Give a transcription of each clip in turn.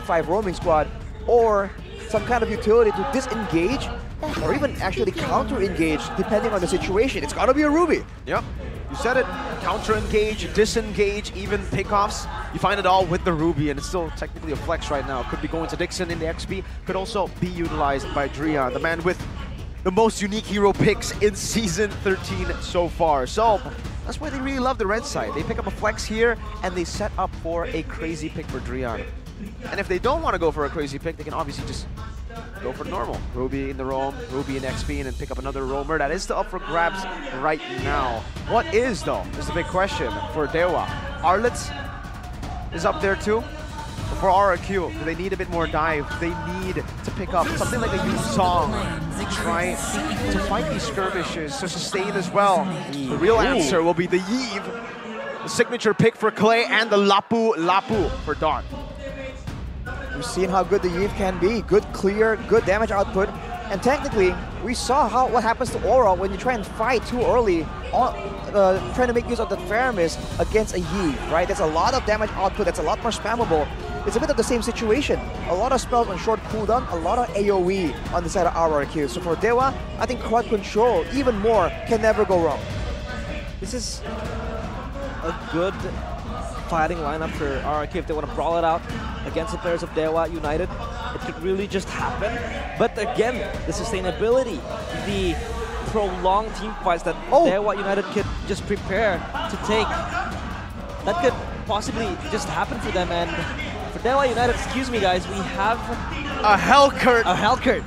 5 roaming squad, or some kind of utility to disengage or even actually counter-engage depending on the situation. It's gotta be a Ruby. Yep, you said it. Counter-engage, disengage, even pickoffs. You find it all with the Ruby, and it's still technically a flex right now. Could be going to Dixon in the XP, could also be utilized by Drian, the man with the most unique hero picks in Season 13 so far. So that's why they really love the red side. They pick up a flex here, and they set up for a crazy pick for Drian. And if they don't want to go for a crazy pick, they can obviously just go for normal. Ruby in the roam, Ruby in XP, and then pick up another roamer. That is still up for grabs right now. What is, though, is the big question for DEWA. Arlets is up there too. But for RRQ, do they need a bit more dive? They need to pick up something like a Yuzong to try to fight these skirmishes, to sustain as well. The real answer will be the Yve, the signature pick for Clay, and the Lapu Lapu for Dawn. We've seen how good the Yve can be. Good clear, good damage output. And technically, we saw what happens to Aura when you try and fight too early, trying to make use of the Faramis against a Yve, right? There's a lot of damage output that's a lot more spammable. It's a bit of the same situation. A lot of spells on short cooldown, a lot of AoE on the side of RRQ. So for DEWA, I think quad control, even more, can never go wrong. This is a good fighting lineup for RRQ if they want to brawl it out against the players of DEWA United. It could really just happen. But again, the sustainability, the prolonged team fights that DEWA United could just prepare to take, that could possibly just happen for them. And for DEWA United, excuse me guys, we have a Hellcurt. A Hellcurt.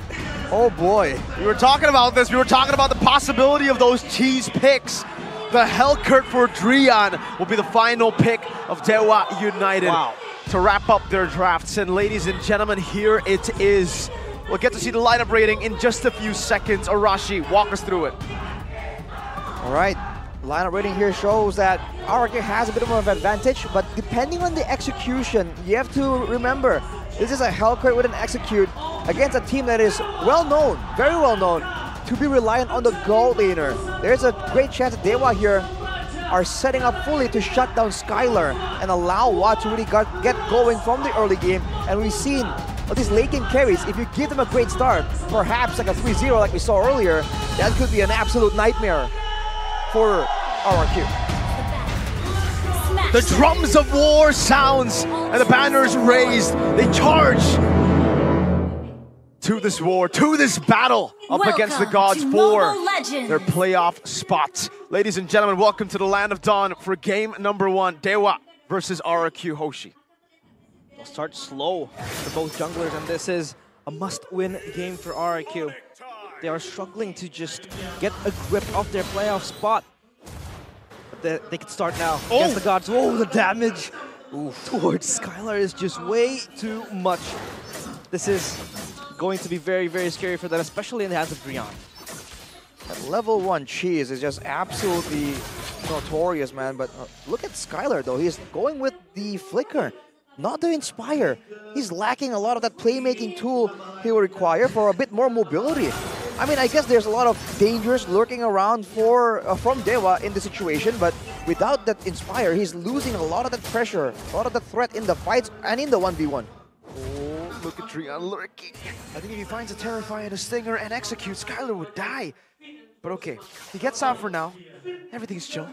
Oh boy. We were talking about this. We were talking about the possibility of those cheese picks. The Hellcurt for Drian will be the final pick of DEWA United to wrap up their drafts. And ladies and gentlemen, here it is. We'll get to see the lineup rating in just a few seconds. Arashi, walk us through it. All right, lineup rating here shows that RRQ has a bit of an advantage, but depending on the execution, you have to remember, this is a Hellcurt with an execute against a team that is well known, very well known, to be reliant on the gold laner. There's a great chance that DEWA here are setting up fully to shut down Skylar and allow Watt to really get going from the early game. And we've seen these late game carries, if you give them a great start, perhaps like a 3-0 like we saw earlier, that could be an absolute nightmare for RRQ. The drums of war sounds and the banners raised. They charge to this war, to this battle up against the gods for their playoff spots. Ladies and gentlemen, welcome to the Land of Dawn for game number 1, DEWA versus RRQ Hoshi. They'll start slow for both junglers, and this is a must-win game for RRQ. They are struggling to just get a grip of their playoff spot. But they can start now against the gods. Oh, the damage towards Skylar is just way too much. This is going to be very, very scary for them, especially in the hands of Drian. That level 1 cheese is just absolutely notorious, man. But look at Skylar, though. He's going with the Flicker, not the Inspire. He's lacking a lot of that playmaking tool he will require for a bit more mobility. I mean, I guess there's a lot of dangers lurking around from DEWA in the situation, but without that Inspire, he's losing a lot of that pressure, a lot of the threat in the fights and in the 1v1. Oh, look at Drian lurking. I think if he finds a Terrify and a Stinger and executes, Skylar would die. But okay, he gets out for now. Everything's chill.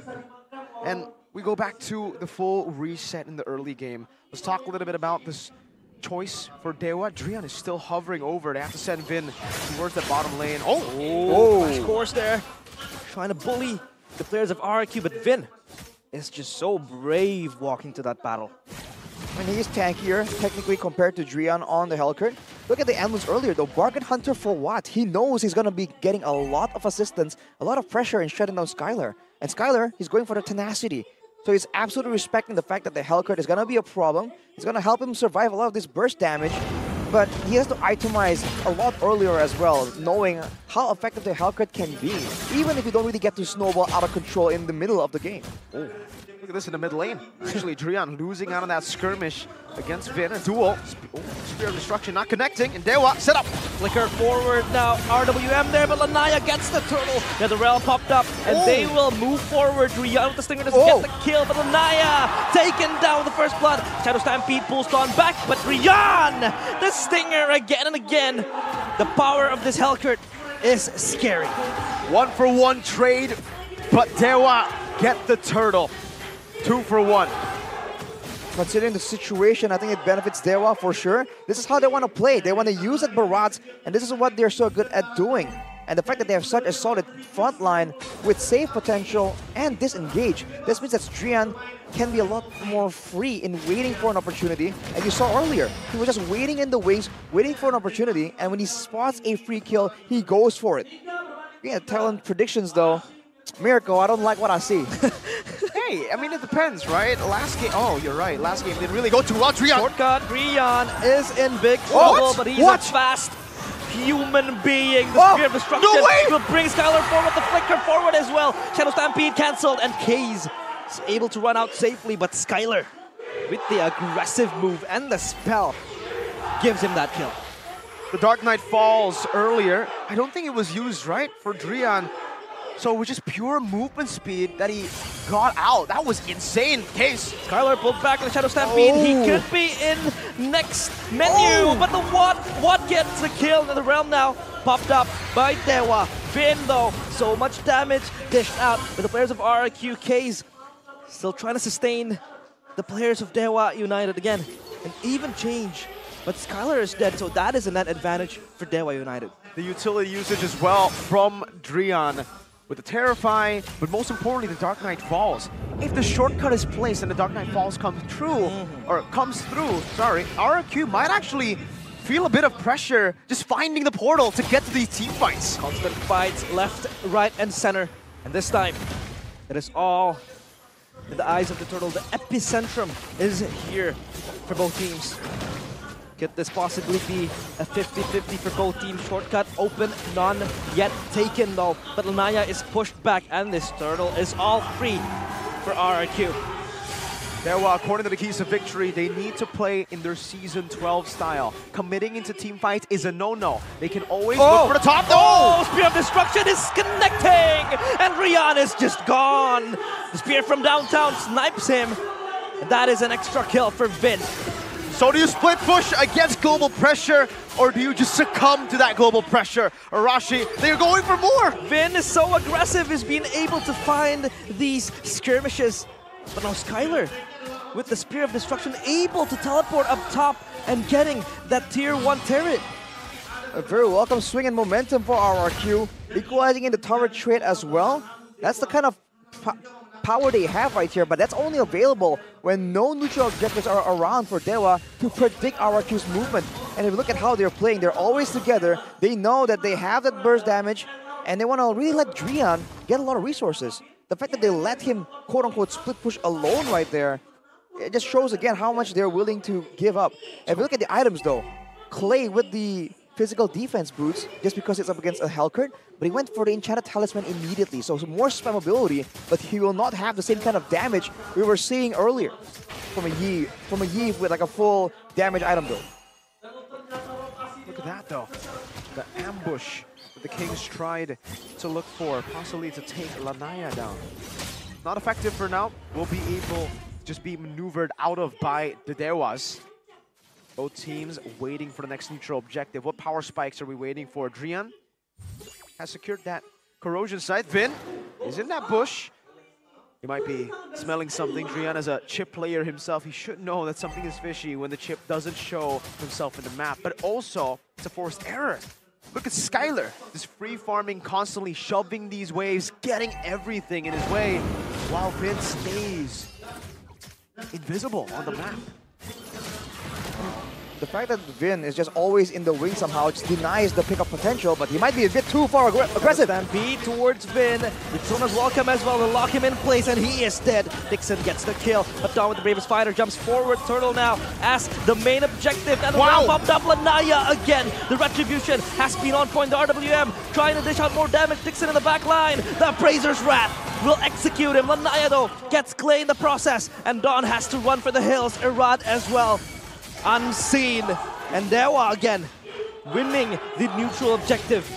And we go back to the full reset in the early game. Let's talk a little bit about this choice for DEWA. Drian is still hovering over. They have to send Vin towards the bottom lane. Flash course there. Trying to bully the players of RRQ, but Vin is just so brave walking to that battle. I mean, he's tankier, technically, compared to Drian on the Hellcurt. Look at the ambulance earlier, though. Bargain Hunter for what? He knows he's going to be getting a lot of assistance, a lot of pressure in shutting down Skylar. And Skylar, he's going for the tenacity. So he's absolutely respecting the fact that the Hellcurt is going to be a problem. It's going to help him survive a lot of this burst damage. But he has to itemize a lot earlier as well, knowing how effective the Hellcurt can be, even if you don't really get to snowball out of control in the middle of the game. Look Look at this in the mid lane. Actually, Drian losing out on that skirmish against Vin. A duel. Spear of Destruction not connecting. And DEWA set up. Flicker forward now. RWM there, but Lanaya gets the turtle. Yeah, the rail popped up, and they will move forward. Drian with the Stinger doesn't get the kill, but Lanaya taken down with the first blood. Shadow Stampede pulls Dawn back, but Drian, the Stinger again and again. The power of this Hellcurt is scary. 1-for-1 trade, but DEWA get the turtle. 2-for-1. Considering the situation, I think it benefits DEWA for sure. This is how they want to play. They want to use it barrages, and this is what they're so good at doing. And the fact that they have such a solid front line with save potential and disengage, this means that Drian can be a lot more free in waiting for an opportunity. And you saw earlier, he was just waiting in the wings, waiting for an opportunity, and when he spots a free kill, he goes for it. Yeah, talent predictions though. Miracle, I don't like what I see. Hey, I mean, it depends, right? Last game, oh, you're right. Last game didn't really go too well. Drian. Shortcut, Drian is in big trouble, but he's a fast human being. The Spear of Destruction will bring Skylar forward, the Flicker forward as well. Shadow Stampede cancelled, and Kaze is able to run out safely, but Skylar, with the aggressive move and the spell, gives him that kill. The Dark Knight falls earlier. I don't think it was used right for Drian. So it was just pure movement speed that he got out. That was insane. Case. Skylar pulled back on the Shadow Stampede. He could be in next menu, but the Watt gets the kill in the realm now. Popped up by DEWA. Vin though, so much damage dished out with the players of RRQ. Case still trying to sustain the players of DEWA United again. An even change, but Skylar is dead, so that is a net advantage for DEWA United. The utility usage as well from Drian. With the Terrify, but most importantly, the Dark Knight falls. If the shortcut is placed and the Dark Knight falls comes through, RRQ might actually feel a bit of pressure just finding the portal to get to these team fights. Constant fights left, right, and center. And this time, it is all in the eyes of the turtle. The epicentrum is here for both teams. Could this possibly be a 50-50 for both teams? Shortcut open, none yet taken though. But Lanaya is pushed back, and this turtle is all free for RRQ. DEWA, according to the keys to victory, they need to play in their Season 12 style. Committing into team fights is a no-no. They can always look for the top. Spear of Destruction is connecting! And Rian is just gone! The spear from downtown snipes him. And that is an extra kill for Vin. So do you split push against global pressure, or do you just succumb to that global pressure? Arashi, they're going for more! Vin is so aggressive, is being able to find these skirmishes. But now Skylar, with the Spear of Destruction, able to teleport up top and getting that Tier 1 turret. A very welcome swing and momentum for RRQ, equalizing in the turret trade as well. That's the kind of power they have right here, but that's only available when no neutral objectives are around for DEWA to predict RRQ's movement. And if you look at how they're playing, they're always together. They know that they have that burst damage, and they want to really let Drian get a lot of resources. The fact that they let him, quote-unquote, split push alone right there, it just shows again how much they're willing to give up. If you look at the items though, Clay with the physical defense boots, just because it's up against a Hellcurt, but he went for the Enchanted Talisman immediately, so more spammability, but he will not have the same kind of damage we were seeing earlier from a Yi with like a full damage item though. Look at that though, the ambush that the Kings tried to look for, possibly to take Lanaya down. Not effective for now, will be able to just be maneuvered out of by the DEWAs. Both teams waiting for the next neutral objective. What power spikes are we waiting for? Drian has secured that corrosion site. Vin is in that bush. He might be smelling something. Drian, as a chip player himself, he should know that something is fishy when the chip doesn't show himself in the map. But also, it's a forced error. Look at Skylar, just free farming, constantly shoving these waves, getting everything in his way, while Vin stays invisible on the map. The fact that Vin is just always in the wing somehow just denies the pickup potential, but he might be a bit too far aggressive. Stampede towards Vin. The Tronas welcome as well to lock him in place, and he is dead. Dixon gets the kill, but Dawn with the bravest fighter jumps forward. Turtle now as the main objective, and the round popped up. Lanaya again. The retribution has been on point. The RWM trying to dish out more damage. Dixon in the back line. The Appraiser's Wrath will execute him. Lanaya, though, gets Clay in the process, and Dawn has to run for the hills. Irad as well, unseen. And DEWA again, winning the neutral objective.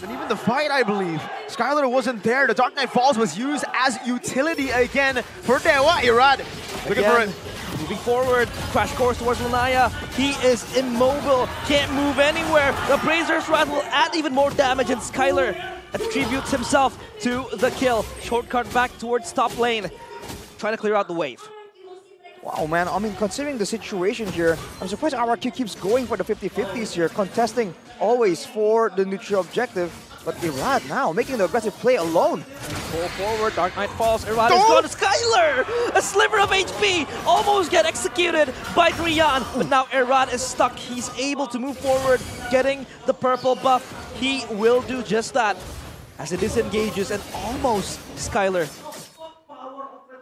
And even the fight, I believe, Skylar wasn't there. The Dark Knight Falls was used as utility again for DEWA. Irad looking for it. Moving forward, crash course towards Lanaya. He is immobile, can't move anywhere. The Brazer's Wrath will add even more damage, and Skylar attributes himself to the kill. Shortcut back towards top lane, trying to clear out the wave. Wow, man, I mean, considering the situation here, I'm surprised RRQ keeps going for the 50-50s here, contesting always for the neutral objective. But Irad now making the aggressive play alone. Pull forward, Dark Knight falls, Irad is gone to Skylar! A sliver of HP, almost get executed by Drian, but now Irad is stuck. He's able to move forward, getting the purple buff. He will do just that as it disengages, and almost Skylar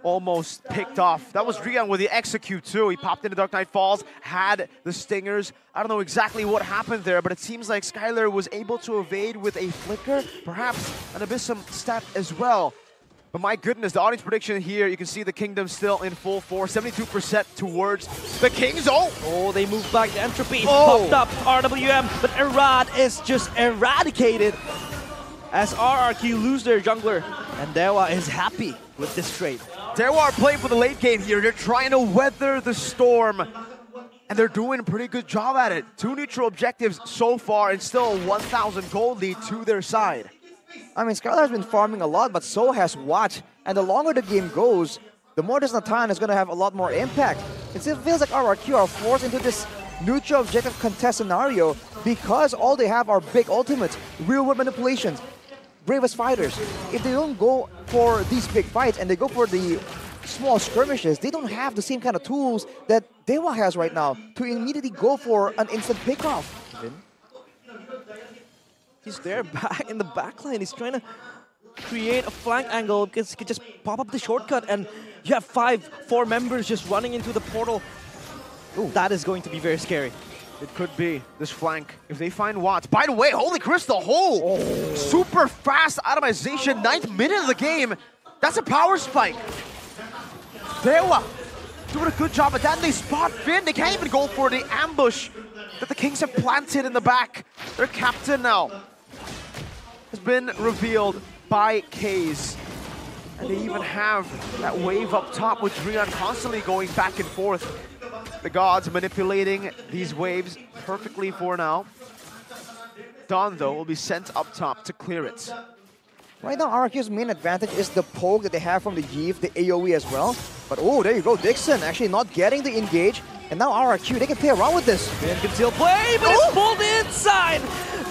almost picked off. That was Drian with the execute too. He popped into Dark Knight Falls, had the stingers. I don't know exactly what happened there, but it seems like Skylar was able to evade with a flicker, perhaps an Abyssum step as well. But my goodness, the audience prediction here, you can see the Kingdom still in full force, 72% towards the Kings. Oh, they moved back the Entropy, popped up RWM, but Irad is just eradicated as RRQ lose their jungler, and DEWA is happy with this trade. DEWA are playing for the late game here. They're trying to weather the storm, and they're doing a pretty good job at it. 2 neutral objectives so far, and still a 1,000 gold lead to their side. I mean, Skylar has been farming a lot, but so has Watt. And the longer the game goes, the more this Natan is going to have a lot more impact. It still feels like RRQ are forced into this neutral objective contest scenario because all they have are big ultimates, real-world manipulations, bravest fighters. If they don't go for these big fights and they go for the small skirmishes, they don't have the same kind of tools that DEWA has right now to immediately go for an instant pickoff. He's there back in the backline. He's trying to create a flank angle because he can just pop up the shortcut, and you have 4 members just running into the portal. Ooh, that is going to be very scary. It could be this flank if they find Watts. By the way, Holy Crystal Hole! Oh. Super fast atomization, 9th minute of the game. That's a power spike. DEWA doing a good job at that. They spot Finn. They can't even go for the ambush that the Kings have planted in the back. Their captain now has been revealed by Kaze. And they even have that wave up top with Drian constantly going back and forth. The gods manipulating these waves perfectly for now. Dawn, though, will be sent up top to clear it. Right now, RRQ's main advantage is the poke that they have from the Yeeve, the AoE as well. But oh, there you go, Dixon actually not getting the engage. And now RRQ, they can play around with this. Finn can still play, but it's pulled inside.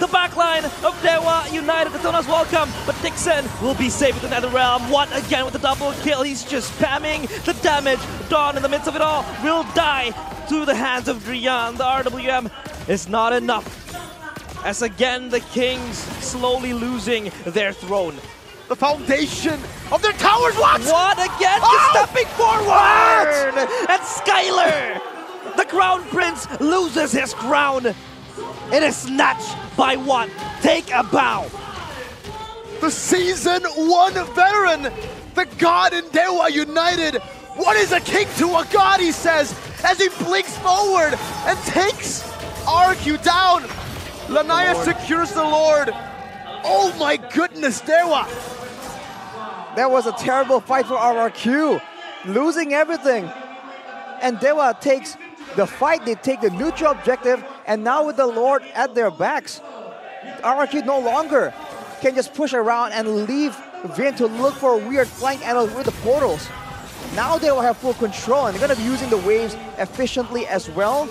The backline of DEWA United. Katona's welcome, but Dixon will be safe with the Netherrealm. Watt again with the double kill. He's just spamming the damage. Dawn, in the midst of it all, will die to the hands of Drian. The RWM is not enough. As again, the Kings slowly losing their throne. The foundation of their towers, Watt again, just stepping forward! And Skylar, the Crown Prince, loses his crown. It is snatched by Watt. Take a bow. The Season 1 veteran, the god in DEWA United. What is a king to a god, he says, as he blinks forward and takes RRQ down. Lanaya secures the Lord. Oh my goodness, DEWA. That was a terrible fight for RRQ, losing everything. And DEWA takes the fight, they take the neutral objective, and now with the Lord at their backs, RRQ no longer can just push around and leave Vin to look for a weird flank angle with the portals. Now they will have full control, and they're going to be using the waves efficiently as well.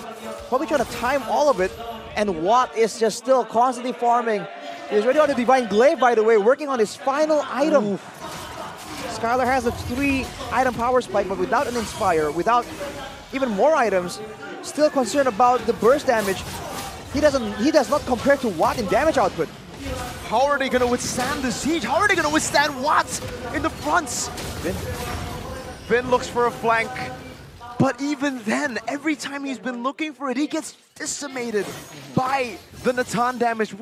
Probably trying to time all of it, and Watt is just still constantly farming. He's ready on the Divine Glaive, by the way, working on his final item. Ooh. Skylar has a 3-item power spike, but without an Inspire, without even more items, still concerned about the burst damage. He does not compare to Watt in damage output. How are they going to withstand the siege? How are they going to withstand Watt in the fronts? Vin looks for a flank, but even then, every time he's been looking for it, he gets decimated by the Natan damage.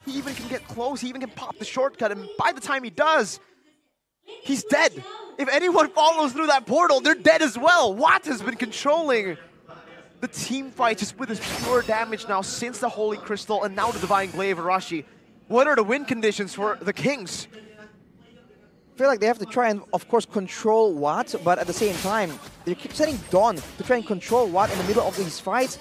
He even can get close, he even can pop the shortcut, and by the time he does, he's dead. If anyone follows through that portal, they're dead as well. Watt has been controlling the team fight just with his pure damage now since the Holy Crystal and now the Divine Glaive. Arashi, what are the win conditions for the Kings? I feel like they have to try and, of course, control Watt, but at the same time, they keep setting Dawn to try and control Watt in the middle of these fights,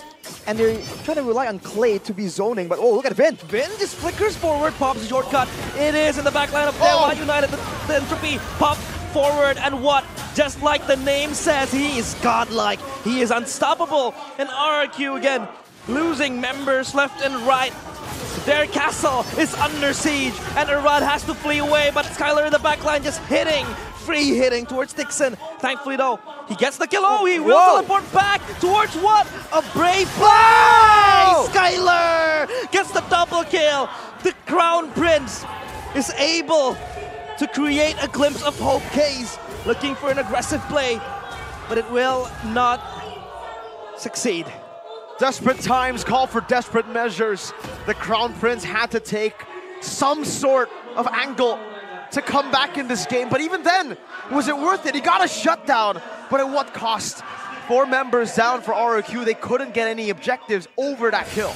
and they're trying to rely on Clay to be zoning, but oh, look at Vin! Vin just flickers forward, pops a shortcut. It is in the back line of DEWA United. The entropy pop forward, and what? Just like the name says, he is godlike. He is unstoppable. And RRQ again, losing members left and right. Their castle is under siege, and Arad has to flee away, but Skylar in the backline just free hitting towards Dixon. Thankfully though, he gets the kill. Oh, he will teleport back towards what? A brave play! Skylar gets the double kill. The Crown Prince is able to create a glimpse of hope. Case looking for an aggressive play, but it will not succeed. Desperate times call for desperate measures. The Crown Prince had to take some sort of angle to come back in this game. But even then, was it worth it? He got a shutdown, but at what cost? 4 members down for RRQ. They couldn't get any objectives over that kill.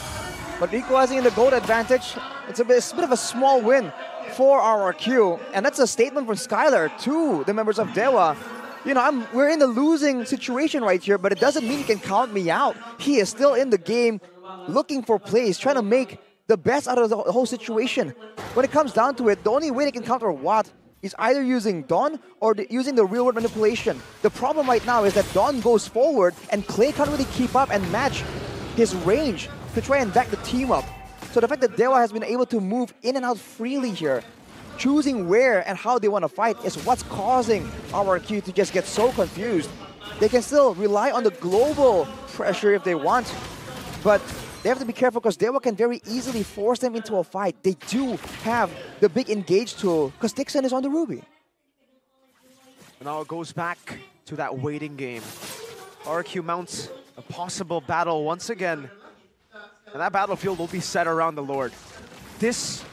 But equalizing in the gold advantage, it's a bit of a small win for RRQ. And that's a statement from Skylar to the members of DEWA. You know, we're in the losing situation right here, but it doesn't mean he can count me out. He is still in the game, looking for plays, trying to make the best out of the whole situation. When it comes down to it, the only way they can counter Watt is either using Dawn or using the real-world manipulation. The problem right now is that Dawn goes forward and Clay can't really keep up and match his range to try and back the team up. So the fact that DEWA has been able to move in and out freely here, choosing where and how they want to fight, is what's causing RRQ to just get so confused. They can still rely on the global pressure if they want, but they have to be careful because DEWA can very easily force them into a fight. They do have the big engage tool because Dixon is on the Ruby. And now it goes back to that waiting game. RRQ mounts a possible battle once again, and that battlefield will be set around the Lord. This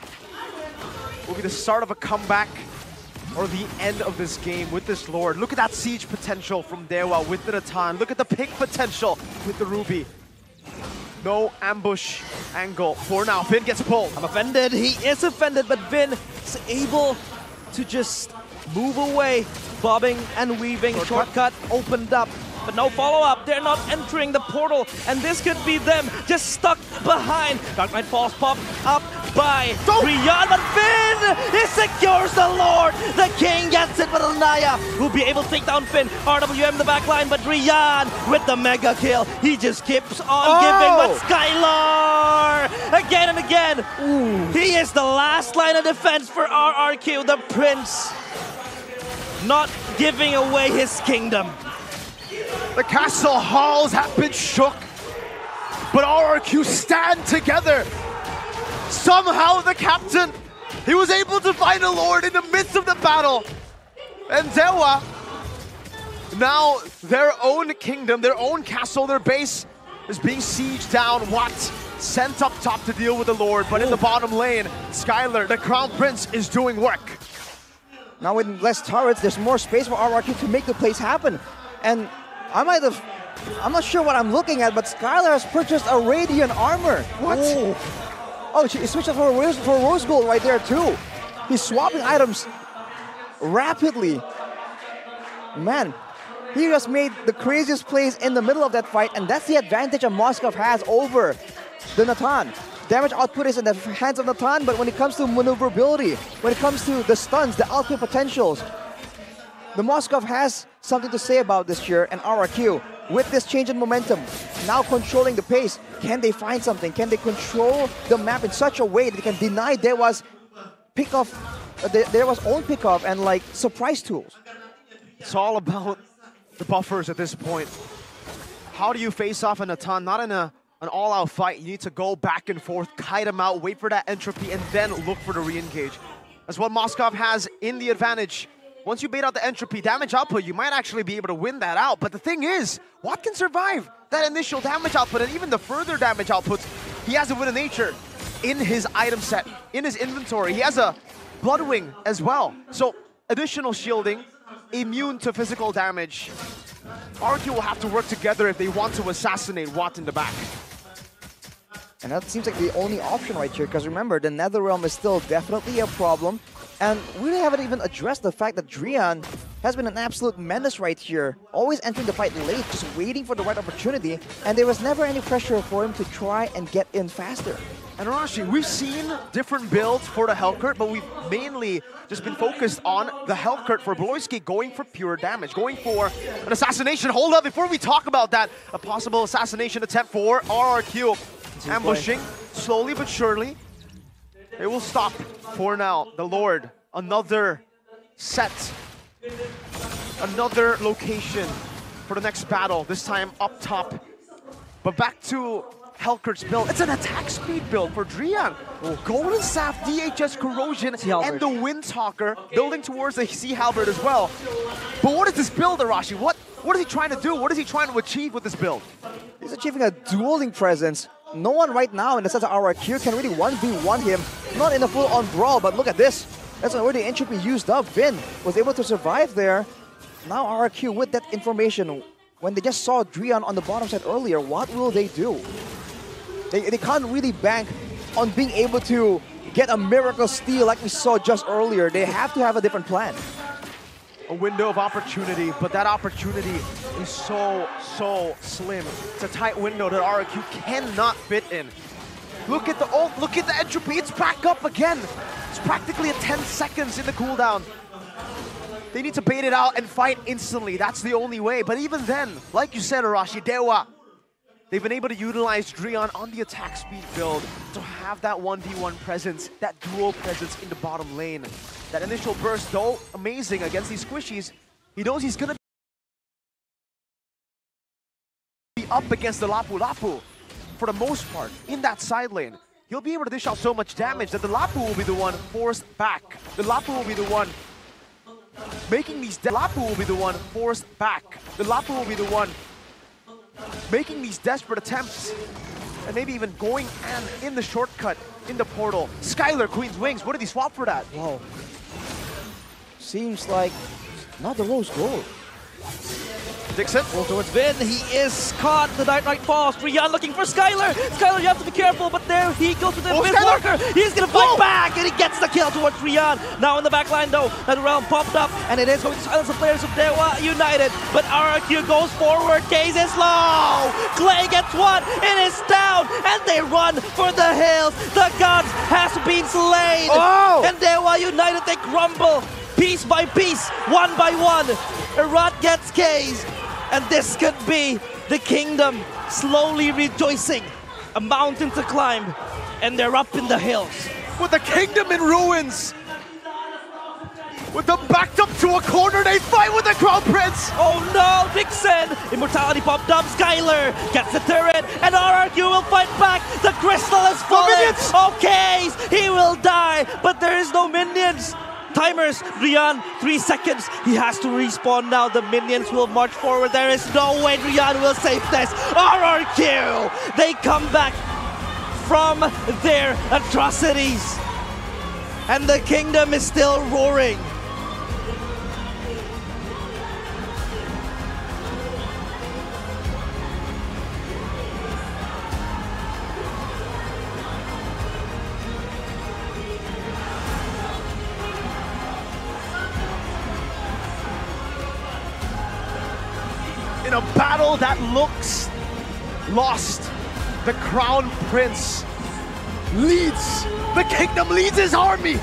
will be the start of a comeback or the end of this game with this Lord. Look at that siege potential from DEWA with the Natan. Look at the pick potential with the Ruby. No ambush angle for now. Vin gets pulled. I'm offended. He is offended, but Vin is able to just move away. Bobbing and weaving. Shortcut opened up, but no follow-up. They're not entering the portal, and this could be them just stuck behind. Dark Knight Falls pop up by Rian, but Finn, he secures the Lord. The King gets it, but Naya will be able to take down Finn. RWM in the back line, but Rian with the mega kill. He just keeps on giving, but Skylar again and again. He is the last line of defense for RRQ, the Prince, not giving away his kingdom. The castle halls have been shook, but RRQ stand together. Somehow the captain, he was able to find a Lord in the midst of the battle. And DEWA, now their own kingdom, their own castle, their base is being sieged down. Watt sent up top to deal with the Lord, but in the bottom lane, Skylar, the Crown Prince, is doing work. Now with less turrets, there's more space for RRQ to make the plays happen. And I'm not sure what I'm looking at, but Skylar has purchased a Radiant armor. What? Oh, he switched for Rose Gold right there too. He's swapping items rapidly. Man, he just made the craziest plays in the middle of that fight, and that's the advantage that Moskov has over the Natan. Damage output is in the hands of Natan, but when it comes to maneuverability, when it comes to the stuns, the output potentials, the Moskov has something to say about this year, and RRQ, with this change in momentum, now controlling the pace, can they find something? Can they control the map in such a way that they can deny DEWA's pick-off, DEWA's own pick-off and like surprise tools? It's all about the buffers at this point. How do you face off a Natan? Not in an all-out fight. You need to go back and forth, kite him out, wait for that entropy, and then look for the re-engage. That's what Moskov has in the advantage. Once you bait out the entropy damage output, you might actually be able to win that out. But the thing is, Watt can survive that initial damage output and even the further damage outputs. He has a Wind of Nature in his item set, in his inventory. He has a Bloodwing as well. So additional shielding, immune to physical damage. RRQ will have to work together if they want to assassinate Watt in the back. And that seems like the only option right here, because remember, the Netherrealm is still definitely a problem. And we haven't even addressed the fact that Drian has been an absolute menace right here. Always entering the fight late, just waiting for the right opportunity. And there was never any pressure for him to try and get in faster. And Arashi, we've seen different builds for the Hellcurt, but we've mainly just been focused on the Hellcurt for Bloisky going for pure damage, going for an assassination. Hold up, before we talk about that, a possible assassination attempt for RRQ. Ambushing, slowly but surely. It will stop for now. The Lord, another set, another location for the next battle, this time up top. But back to Hellcurt's build. It's an attack speed build for Drian. Golden Staff, DHS Corrosion, and the Windtalker building towards the Sea Halberd as well. But what is this build, Arashi? What is he trying to do? What is he trying to achieve with this build? He's achieving a dueling presence. No one right now in the sense of RRQ can really 1v1 him. Not in a full-on brawl, but look at this. That's already entropy used up. Vin was able to survive there. Now RRQ with that information, when they just saw Drian on the bottom side earlier, what will they do? They can't really bank on being able to get a miracle steal like we saw just earlier. They have to have a different plan. A window of opportunity, but that opportunity is so slim. It's a tight window that RRQ cannot fit in. Look at the ult, look at the entropy, it's back up again. It's practically at 10 seconds in the cooldown. They need to bait it out and fight instantly, that's the only way. But even then, like you said, Arashi, DEWA, they've been able to utilize Drian on the attack speed build to have that 1v1 presence, that duo presence in the bottom lane. That initial burst, though amazing against these squishies, he knows he's gonna be up against the Lapu Lapu for the most part in that side lane. He'll be able to dish out so much damage that the Lapu will be the one forced back. The Lapu will be the one making these Lapu will be the one forced back. The Lapu will be the one making these desperate attempts, and maybe even going and in the shortcut, in the portal. Skylar, Queen's Wings, what did he swap for that? Wow. Seems like not the rose gold. Dixon. Well, towards Vin, he is caught. The Night Knight falls. Rian looking for Skylar. Skylar, you have to be careful, but there he goes with the Walker. He's gonna fight back, and he gets the kill towards Rian. Now in the back line, though, that realm popped up, and it is going to silence the players of DEWA United. But RRQ goes forward. Case is low. Clay gets one. It is down, and they run for the hills. The gods has been slain. Oh! And DEWA United, they crumble. Piece by piece, one by one. Erat gets Case. And this could be the kingdom slowly rejoicing. A mountain to climb, and they're up in the hills. With the kingdom in ruins. With them backed up to a corner, they fight with the Crown Prince. Oh no, Dixon! Immortality popped up, Skylar gets the turret, and RRQ will fight back. The crystal is falling. Okay, he will die, but there is no minions. Timers, Rian, 3 seconds. He has to respawn now. The minions will march forward. There is no way Rian will save this. RRQ! They come back from their atrocities. And the kingdom is still roaring. In a battle that looks lost, the Crown Prince leads, the kingdom leads his army